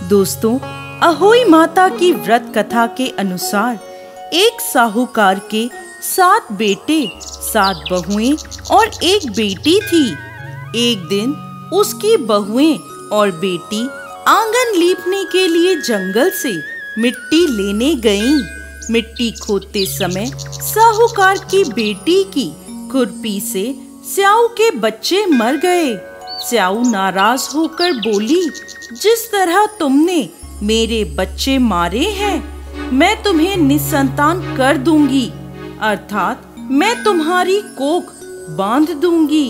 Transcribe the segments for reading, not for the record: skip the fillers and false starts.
दोस्तों, अहोई माता की व्रत कथा के अनुसार एक साहूकार के 7 बेटे, 7 बहुएं और एक बेटी थी। एक दिन उसकी बहुएं और बेटी आंगन लीपने के लिए जंगल से मिट्टी लेने गईं। मिट्टी खोदते समय साहूकार की बेटी की खुरपी से स्याऊ के बच्चे मर गए। स्याऊ नाराज होकर बोली, जिस तरह तुमने मेरे बच्चे मारे हैं, मैं तुम्हें निसंतान कर दूंगी, अर्थात मैं तुम्हारी कोख बांध दूंगी।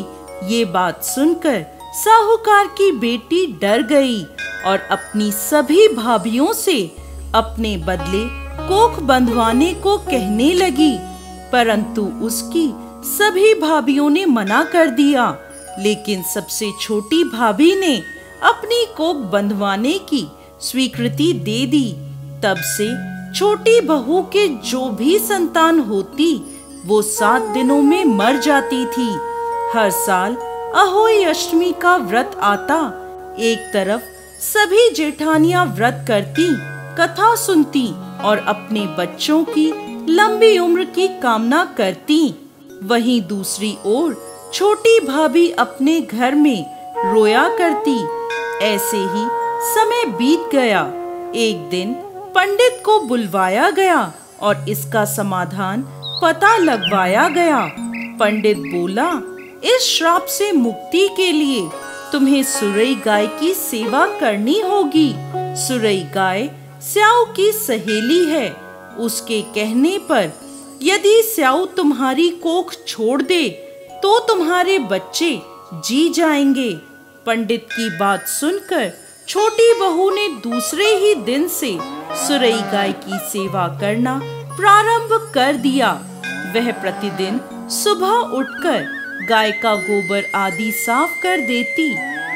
ये बात सुनकर साहूकार की बेटी डर गई और अपनी सभी भाभियों से अपने बदले कोख बंधवाने को कहने लगी, परंतु उसकी सभी भाभियों ने मना कर दिया। लेकिन सबसे छोटी भाभी ने अपनी कोख बंधवाने की स्वीकृति दे दी। तब से छोटी बहू के जो भी संतान होती, वो 7 दिनों में मर जाती थी। हर साल अहोई अष्टमी का व्रत आता। एक तरफ सभी जेठानियां व्रत करती, कथा सुनती और अपने बच्चों की लंबी उम्र की कामना करती। वहीं दूसरी ओर छोटी भाभी अपने घर में रोया करती। ऐसे ही समय बीत गया। एक दिन पंडित को बुलवाया गया और इसका समाधान पता लगवाया गया। पंडित बोला, इस श्राप से मुक्ति के लिए तुम्हें सुरई गाय की सेवा करनी होगी। सुरई गाय स्याऊ की सहेली है। उसके कहने पर यदि स्याऊ तुम्हारी कोख छोड़ दे तो तुम्हारे बच्चे जी जाएंगे। पंडित की बात सुनकर छोटी बहू ने दूसरे ही दिन से सुरई गाय की सेवा करना प्रारंभ कर दिया। वह प्रतिदिन सुबह उठकर गाय का गोबर आदि साफ कर देती,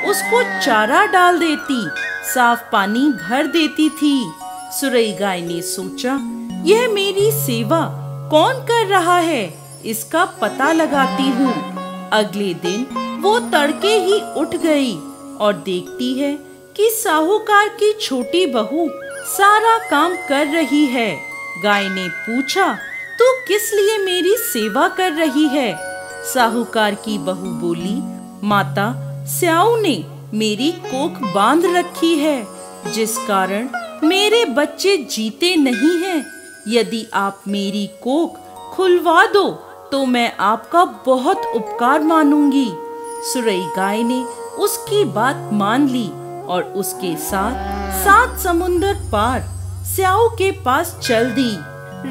उसको चारा डाल देती, साफ पानी भर देती थी। सुरई गाय ने सोचा, यह मेरी सेवा कौन कर रहा है, इसका पता लगाती हूँ। अगले दिन वो तड़के ही उठ गई और देखती है कि साहूकार की छोटी बहू सारा काम कर रही है। गाय ने पूछा, तू किस लिए मेरी सेवा कर रही है? साहूकार की बहू बोली, माता, स्याऊ ने मेरी कोख बांध रखी है, जिस कारण मेरे बच्चे जीते नहीं हैं। यदि आप मेरी कोख खुलवा दो तो मैं आपका बहुत उपकार मानूंगी। सुरई गाय ने उसकी बात मान ली और उसके साथ 7 समुंदर पार स्याऊ के पास चल दी।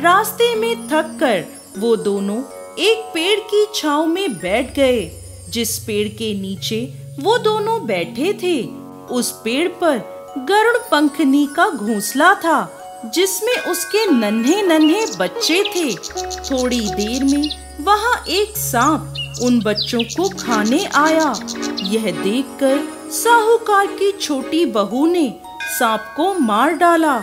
रास्ते में थक कर वो दोनों एक पेड़ की छांव में बैठ गए। जिस पेड़ के नीचे वो दोनों बैठे थे, उस पेड़ पर गरुड़ पंखनी का घोंसला था, जिसमें उसके नन्हे नन्हे बच्चे थे। थोड़ी देर में वहाँ एक सांप उन बच्चों को खाने आया। यह देखकर साहूकार की छोटी बहू ने सांप को मार डाला।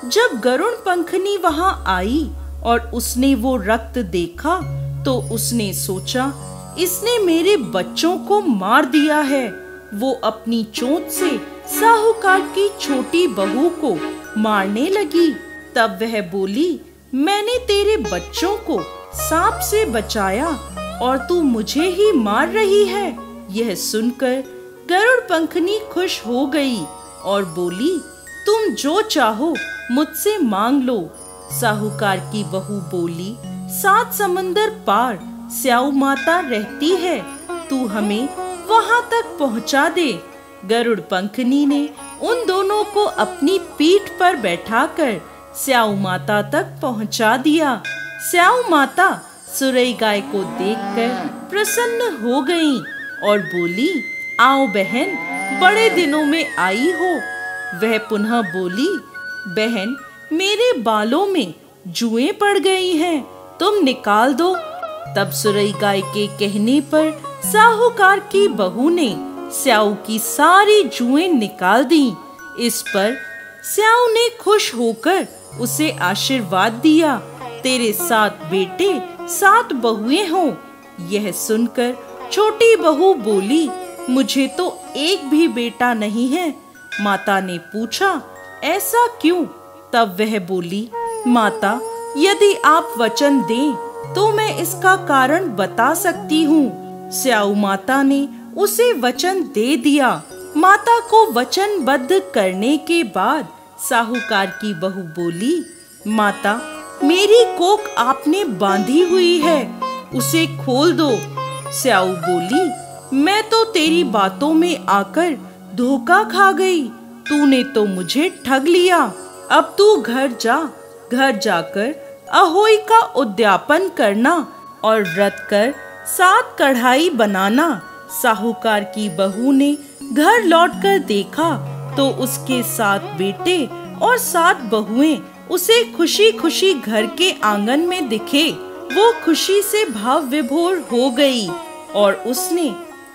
जब गरुड़ पंखनी वहाँ आई और उसने वो रक्त देखा तो उसने सोचा, इसने मेरे बच्चों को मार दिया है। वो अपनी चोंच से साहूकार की छोटी बहू को मारने लगी। तब वह बोली, मैंने तेरे बच्चों को सांप से बचाया और तू मुझे ही मार रही है। यह सुनकर गरुड़ पंखनी खुश हो गई और बोली, तुम जो चाहो मुझसे मांग लो। साहूकार की बहू बोली, 7 समंदर पार स्याऊ माता रहती है, तू हमें वहाँ तक पहुँचा दे। गरुड़ पंखनी ने उन दोनों को अपनी पीठ पर बैठाकर स्याऊ माता तक पहुँचा दिया। स्याऊ माता सुरई गाय को देखकर प्रसन्न हो गईं और बोली, आओ बहन, बड़े दिनों में आई हो। वह पुनः बोली, बहन, मेरे बालों में जुएं पड़ गई हैं, तुम निकाल दो। तब सुरई गाय के कहने पर साहूकार की बहू ने स्याऊ की सारी जुएं निकाल दी। इस पर स्याऊ ने खुश होकर उसे आशीर्वाद दिया, तेरे 7 बेटे 7 बहुएं हों। यह सुनकर छोटी बहू बोली, मुझे तो एक भी बेटा नहीं है। माता ने पूछा, ऐसा क्यों? तब वह बोली, माता, यदि आप वचन दें तो मैं इसका कारण बता सकती हूँ। स्याऊ माता ने उसे वचन दे दिया। माता को वचनबद्ध करने के बाद साहूकार की बहू बोली, माता, मेरी कोख आपने बांधी हुई है, उसे खोल दो। स्याऊ बोली, मैं तो तेरी बातों में आकर धोखा खा गई, तूने तो मुझे ठग लिया। अब तू घर जा, घर जाकर अहोई का उद्यापन करना और व्रत कर 7 कढ़ाई बनाना। साहूकार की बहू ने घर लौटकर देखा तो उसके 7 बेटे और 7 बहुएं उसे खुशी खुशी घर के आंगन में दिखे। वो खुशी से भाव विभोर हो गई और उसने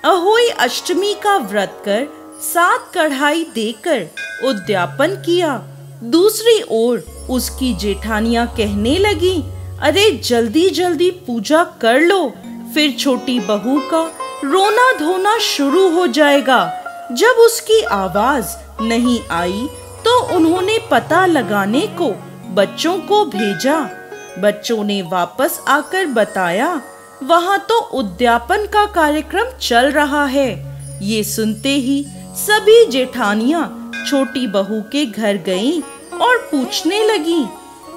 अहोई अष्टमी का व्रत कर 7 कढ़ाई देकर उद्यापन किया। दूसरी ओर उसकी जेठानियां कहने लगी, अरे जल्दी जल्दी पूजा कर लो, फिर छोटी बहू का रोना धोना शुरू हो जाएगा। जब उसकी आवाज नहीं आई तो उन्होंने पता लगाने को बच्चों को भेजा। बच्चों ने वापस आकर बताया, वहां तो उद्यापन का कार्यक्रम चल रहा है। ये सुनते ही सभी जेठानियां छोटी बहू के घर गईं और पूछने लगी,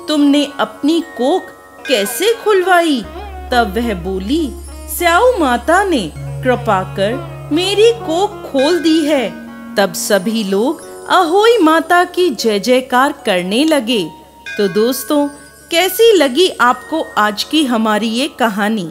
तुमने अपनी कोख कैसे खुलवाई? तब वह बोली, स्याऊ माता ने कृपा कर मेरी कोख खोल दी है। तब सभी लोग अहोई माता की जय जयकार करने लगे। तो दोस्तों, कैसी लगी आपको आज की हमारी ये कहानी?